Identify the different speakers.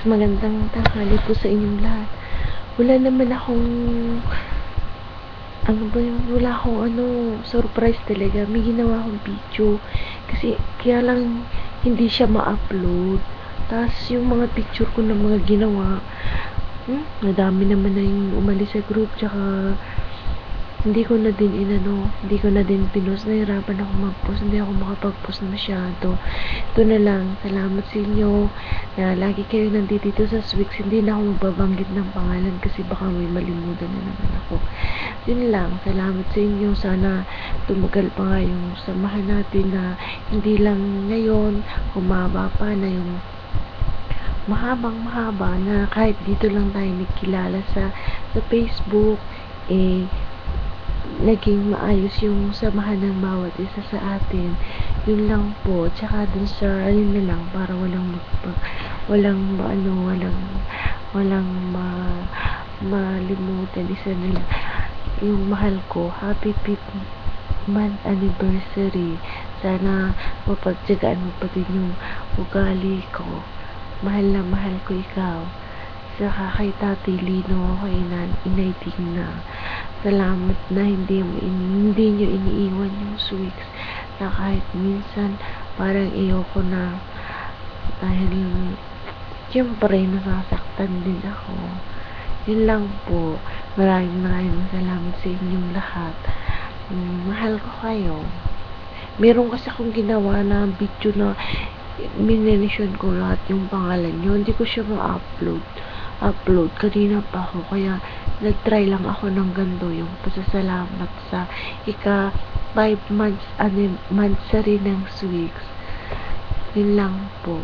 Speaker 1: magandang tanghali po sa inyong lahat. Wala naman akong, wala akong surprise talaga. May ginawa akong video. Kasi, kaya lang, hindi siya ma-upload. Tapos, yung mga picture ko na mga ginawa, nadami naman na yung umalis sa group, tsaka, hindi ko na din pinost. Nahirapan ako mag-post, hindi ako makapag-post masyado. Ito na lang, salamat sa inyo na lagi kayo nandito sa Swix. Hindi na ako magbabanggit ng pangalan kasi baka may malimutan na naman ako. Yun lang, salamat sa inyo. Sana tumagal pa nga yung samahan natin na hindi lang ngayon, humaba pa na yung mahaba na kahit dito lang tayo nagkilala sa Facebook, naging maayos yung samahan ng bawat isa sa atin. Yun lang po. Tsaka dun sa ayun na lang para walang malimutan. Isa na lang yung mahal ko, happy 5th month anniversary. Sana mapagtyagaan mo pa din yung ugali ko. Mahal na mahal ko ikaw. Saka kay Tati Lino, kay Inay Tingna, salamat na hindi nyo iniiwan yung Swix na kahit minsan parang ayoko na dahil siyempre nasasaktan din ako. Yun lang po. Maraming salamat sa inyong lahat. Mahal ko kayo. Meron kasi akong ginawa na video na minention ko lahat yung pangalan nyo. Hindi ko siya ma-upload kanina pa ako, kaya nag-try lang ako ng ganito yung pasasalamat sa ika 5 months anniversary ng Swix. Yun lang po.